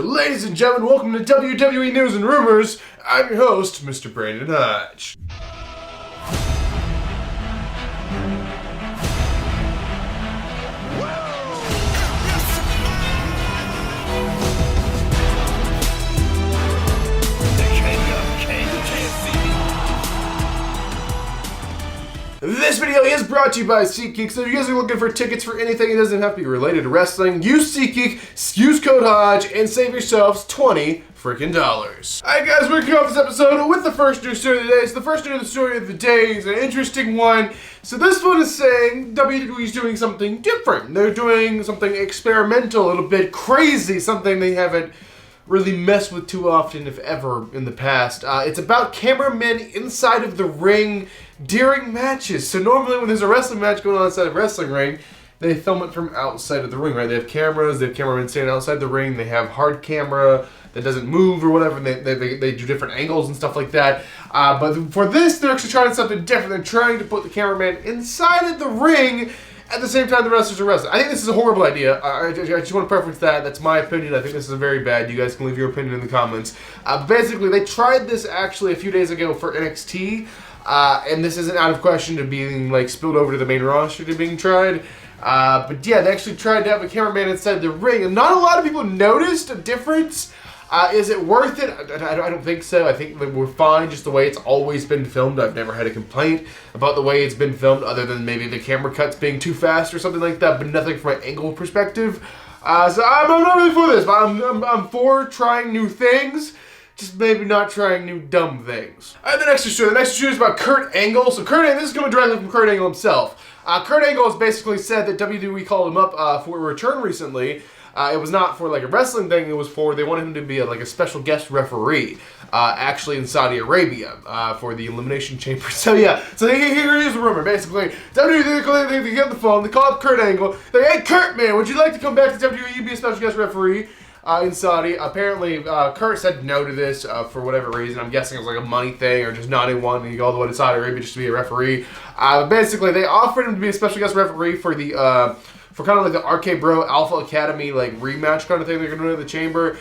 Ladies and gentlemen, welcome to WWE News and Rumors. I'm your host, Mr. Brandon Hodge. This video is brought to you by SeatGeek, so if you guys are looking for tickets for anything, it doesn't have to be related to wrestling. Use SeatGeek, use code Hodge, and save yourselves $20 freaking. Alright guys, we're kicking off this episode with the first news story of the day. So the first news story of the day is an interesting one. So this one is saying WWE is doing something different. They're doing something experimental, a little bit crazy, something they haven't really messed with too often, if ever, in the past. It's about cameramen inside of the ring during matches. So normally when there's a wrestling match going on inside of a wrestling ring, they film it from outside of the ring, right? They have cameras, they have cameramen standing outside the ring, they have hard camera that doesn't move or whatever, and they do different angles and stuff like that. But for this, they're actually trying something different. They're trying to put the cameraman inside of the ring at the same time the wrestlers are wrestling. I think this is a horrible idea. I just want to preference that. That's my opinion. I think this is very bad. You guys can leave your opinion in the comments. Basically, they tried this actually a few days ago for NXT, and this isn't out of question to being like spilled over to the main roster to being tried. But yeah, they actually tried to have a cameraman inside the ring, and not a lot of people noticed a difference. Is it worth it? I don't think so. I think we're fine just the way it's always been filmed. I've never had a complaint about the way it's been filmed, other than maybe the camera cuts being too fast or something like that, but nothing from an angle perspective. So I'm not really for this, but I'm for trying new things, just maybe not trying new dumb things. Alright, the next issue is about Kurt Angle. So this is coming directly from Kurt Angle himself. Kurt Angle has basically said that WWE called him up for a return recently. It was not for like a wrestling thing, it was for, they wanted him to be like a special guest referee, actually in Saudi Arabia, for the Elimination Chamber. So yeah, so here is the rumor, basically. WWE, they get on the phone, they call up Kurt Angle, they're like, hey Kurt man, would you like to come back to WWE, be a special guest referee in Saudi? Apparently, Kurt said no to this for whatever reason. I'm guessing it was like a money thing, or just not wanting to go all the way to Saudi Arabia just to be a referee. Basically, they offered him to be a special guest referee for the, for kind of like the RK Bro Alpha Academy like rematch kind of thing they're going to do in the Chamber.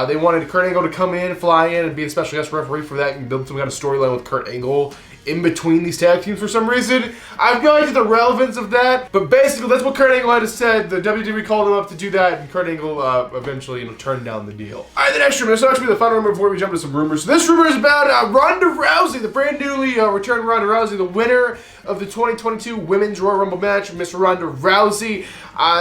They wanted Kurt Angle to come in, fly in, and be a special guest referee for that, and build some kind of storyline with Kurt Angle in between these tag teams for some reason. I have no idea the relevance of that, but basically that's what Kurt Angle had said. The WWE called him up to do that, and Kurt Angle eventually turned down the deal. Alright, the next rumor. This will actually be the final rumor before we jump into some rumors. So this rumor is about Ronda Rousey, the brand newly returned Ronda Rousey, the winner of the 2022 Women's Royal Rumble match, Miss Ronda Rousey.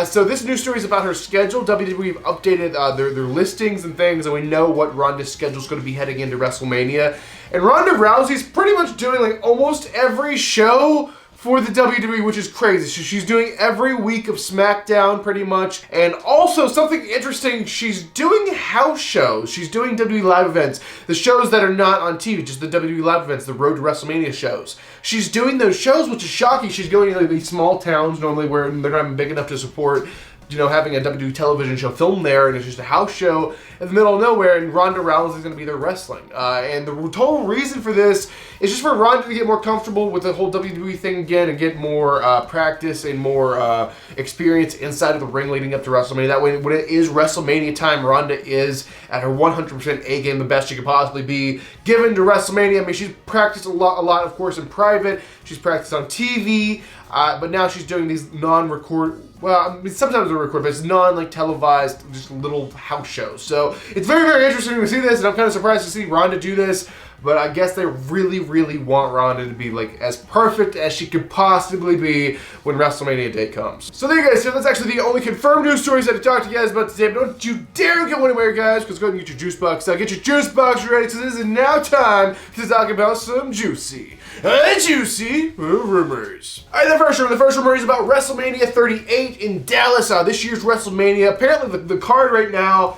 So this news story is about her schedule. WWE have updated their listings and things, and we know what Ronda's schedule is going to be heading into WrestleMania. And Ronda Rousey's pretty much doing like almost every show for the WWE, which is crazy. So she's doing every week of SmackDown pretty much. And also something interesting, she's doing house shows. She's doing WWE live events. The shows that are not on TV, just the WWE live events, the Road to WrestleMania shows. She's doing those shows, which is shocking. She's going to like these small towns normally where they're not big enough to support, you know, having a WWE television show filmed there, and it's just a house show in the middle of nowhere, and Ronda Rousey is going to be there wrestling. And the total reason for this is just for Ronda to get more comfortable with the whole WWE thing again, and get more practice and more experience inside of the ring leading up to WrestleMania. That way, when it is WrestleMania time, Ronda is at her 100% A game, the best she could possibly be, given to WrestleMania. I mean, she's practiced a lot, of course, in private. She's practiced on TV, but now she's doing these non-record, well, I mean, sometimes they're recorded, but it's non-like televised, just little house shows. So it's very, very interesting to see this, and I'm kind of surprised to see Ronda do this. But I guess they really, really want Ronda to be like as perfect as she could possibly be when WrestleMania day comes. So there you guys, so that's actually the only confirmed news stories that I talked to you guys about today. But don't you dare go anywhere, guys, because go ahead and get your juice box. Get your juice box ready, because this is now time to talk about some juicy rumors. Alright, the first rumor is about WrestleMania 38 in Dallas. This year's WrestleMania. Apparently the card right now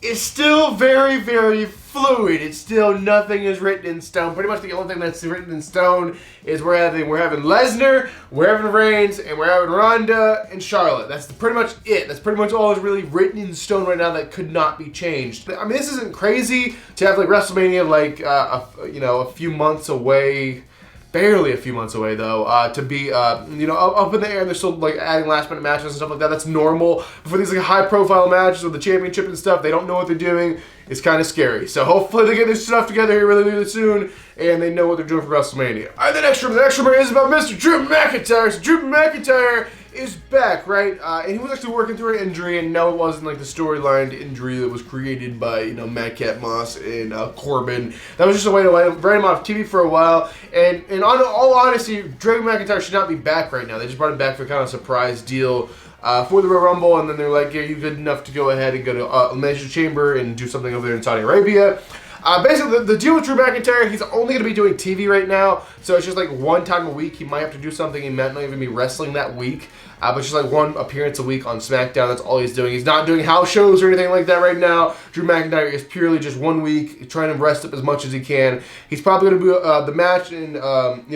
is still very, very fluid. It's still, nothing is written in stone. Pretty much the only thing that's written in stone is we're having Lesnar, we're having Reigns, and we're having Ronda and Charlotte. That's pretty much it. That's pretty much all that's really written in stone right now that could not be changed. I mean, this isn't crazy to have like WrestleMania like a few months away. barely a few months away though, to be up in the air, and they're still like adding last minute matches and stuff like that. That's normal. But for these like high profile matches with the championship and stuff, they don't know what they're doing. It's kind of scary. So hopefully they get this stuff together here really, really soon, and they know what they're doing for WrestleMania. All right, the next rumor is about Mr. Drew McIntyre. So Drew McIntyre is back, right? And he was actually working through an injury, and no, it wasn't like the storyline injury that was created by Madcap Moss and Corbin. That was just a way to write him off TV for a while. And on all honesty, Drew McIntyre should not be back right now. They just brought him back for kind of a surprise deal for the Royal Rumble, and then they're like, yeah, you're good enough to go ahead and go to Elimination Chamber and do something over there in Saudi Arabia. Basically, the deal with Drew McIntyre, he's only going to be doing TV right now, so it's just like one time a week. He might have to do something. He might not even be wrestling that week, but just like one appearance a week on SmackDown. That's all he's doing. He's not doing house shows or anything like that right now. Drew McIntyre is purely just 1 week, trying to rest up as much as he can. He's probably going to do the match in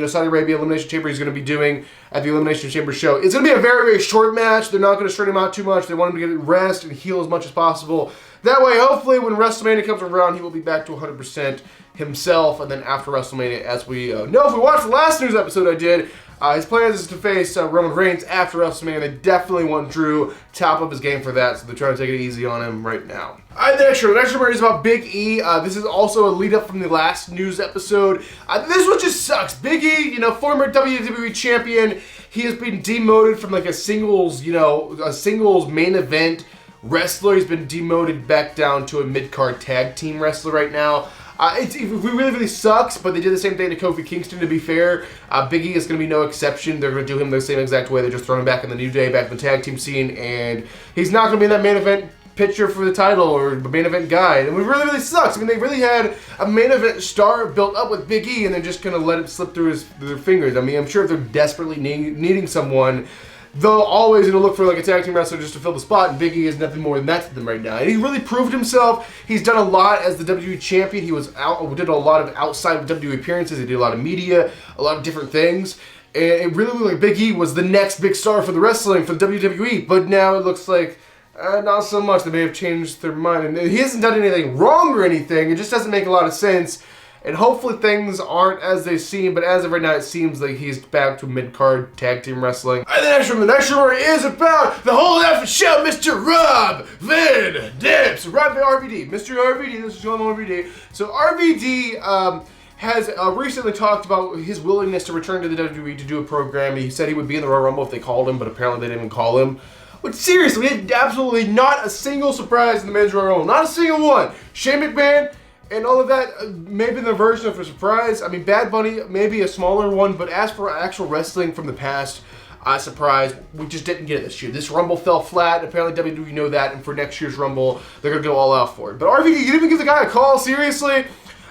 Saudi Arabia Elimination Chamber. He's going to be doing at the Elimination Chamber show. It's going to be a very, very short match. They're not going to strain him out too much. They want him to get rest and heal as much as possible. That way, hopefully, when WrestleMania comes around, he will be back to 100% himself. And then after WrestleMania, as we know, if we watched the last news episode I did, his plan is to face Roman Reigns after WrestleMania. They definitely want Drew top of his game for that, so they're trying to take it easy on him right now. All right, the next rumor is about Big E. This is also a lead up from the last news episode. This one just sucks. Big E, former WWE champion, he has been demoted from like a singles main event wrestler. He's been demoted back down to a mid-card tag team wrestler right now. It really, really sucks, but they did the same thing to Kofi Kingston, to be fair. Big E is going to be no exception. They're going to do him the same exact way. They're just throwing him back in the New Day, back in the tag team scene, and he's not going to be in that main event picture for the title or the main event guy. And it really, really sucks. I mean, they really had a main event star built up with Big E, and they're just going to let it slip through their fingers. I mean, I'm sure if they're desperately needing someone, they'll always look for like a tag team wrestler just to fill the spot, and Big E is nothing more than that to them right now. And he really proved himself. He's done a lot as the WWE champion. He did a lot of outside of WWE appearances. He did a lot of media, a lot of different things. And it really looked like Big E was the next big star for the wrestling, for the WWE. But now it looks like not so much. They may have changed their mind. And he hasn't done anything wrong or anything. It just doesn't make a lot of sense. And hopefully things aren't as they seem, but as of right now, it seems like he's back to mid-card tag team wrestling. All right, the next rumor is about the whole effing show, Mr. Rob Van Dam. So Rob RVD, Mr. RVD, this is John RVD. So RVD has recently talked about his willingness to return to the WWE to do a program. He said he would be in the Royal Rumble if they called him, but apparently they didn't even call him. But seriously, we had absolutely not a single surprise in the men's Royal Rumble. Not a single one. Shane McMahon and all of that, maybe the version of a surprise. I mean, Bad Bunny, maybe a smaller one, but as for actual wrestling from the past, surprise, we just didn't get it this year. This Rumble fell flat. Apparently WWE know that, and for next year's Rumble, they're going to go all out for it. But RVD, you didn't even give the guy a call, seriously?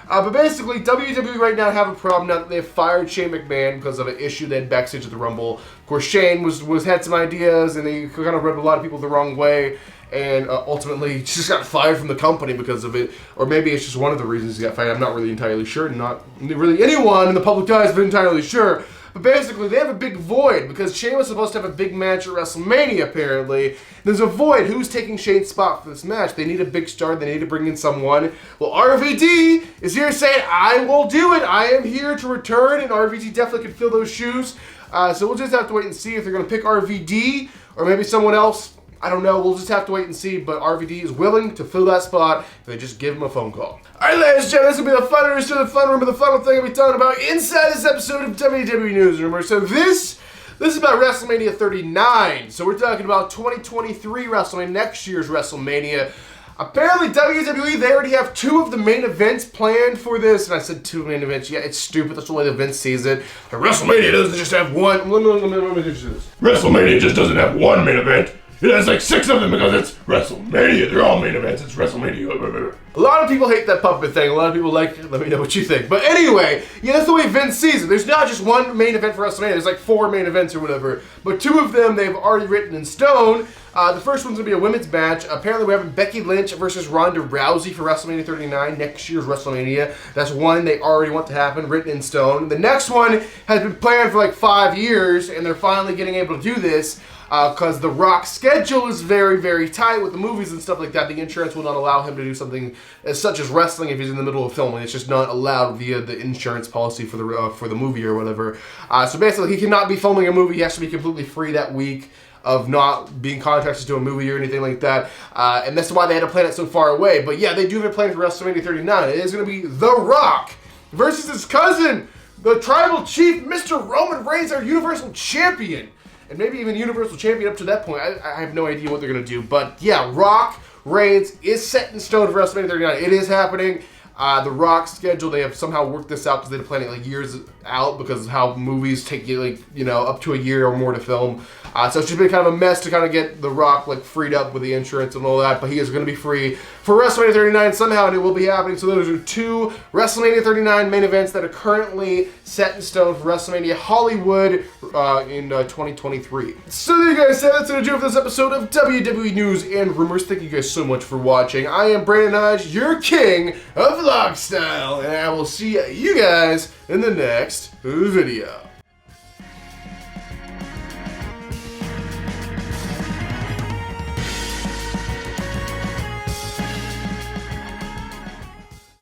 But basically, WWE right now have a problem now that they've fired Shane McMahon because of an issue they had backstage at the Rumble. Of course, Shane had some ideas, and he kind of rubbed a lot of people the wrong way. And ultimately, he just got fired from the company because of it. Or maybe it's just one of the reasons he got fired. I'm not really entirely sure. Not really anyone in the public eye has been entirely sure. But basically, they have a big void because Shane was supposed to have a big match at WrestleMania, apparently. There's a void. Who's taking Shane's spot for this match? They need a big star. They need to bring in someone. Well, RVD is here saying, I will do it. I am here to return, and RVD definitely can fill those shoes. So we'll just have to wait and see if they're going to pick RVD or maybe someone else. I don't know. We'll just have to wait and see. But RVD is willing to fill that spot if they just give him a phone call. All right, ladies and gentlemen, this will be the fun news to the fun room. But the final thing I'll be talking about inside this episode of WWE News Rumor. So this is about WrestleMania 39. So we're talking about 2023 WrestleMania, next year's WrestleMania. Apparently, WWE, they already have 2 of the main events planned for this. And I said 2 main events. Yeah, it's stupid. That's the way the Vince sees it. But WrestleMania doesn't just have one. WrestleMania just doesn't have one main event. It has like 6 of them because it's WrestleMania. They're all main events. It's WrestleMania. A lot of people hate that puppet thing. A lot of people like it. Let me know what you think. But anyway, yeah, that's the way Vince sees it. There's not just one main event for WrestleMania. There's like 4 main events or whatever. But 2 of them they've already written in stone. The first one's going to be a women's match. Apparently, we're having Becky Lynch versus Ronda Rousey for WrestleMania 39, next year's WrestleMania. That's one they already want to happen, written in stone. The next one has been planned for like 5 years, and they're finally getting able to do this. because The Rock's schedule is very, very tight with the movies and stuff like that. The insurance will not allow him to do something as such as wrestling if he's in the middle of filming. It's just not allowed via the insurance policy for the movie or whatever. So basically, he cannot be filming a movie. He has to be completely free that week of not being contracted to a movie or anything like that. And that's why they had to plan it so far away. But yeah, they do have it planned for WrestleMania 39. It is going to be The Rock versus his cousin, the Tribal Chief, Mr. Roman Reigns, our Universal Champion. And maybe even Universal Champion up to that point. I have no idea what they're going to do. But yeah, Rock Reigns is set in stone for WrestleMania 39. It is happening. The Rock's schedule, they have somehow worked this out because they've planned it like years out because of how movies take you like, you know, up to a year or more to film. So it's just been kind of a mess to kind of get The Rock like freed up with the insurance and all that, but he is going to be free for WrestleMania 39 somehow, and it will be happening. So those are two WrestleMania 39 main events that are currently set in stone for WrestleMania Hollywood in 2023. So there you guys have it. That's going to do it for this episode of WWE News and Rumors. Thank you guys so much for watching. I am Brandon Hodge, your king of vlog style, and I will see you guys in the next video.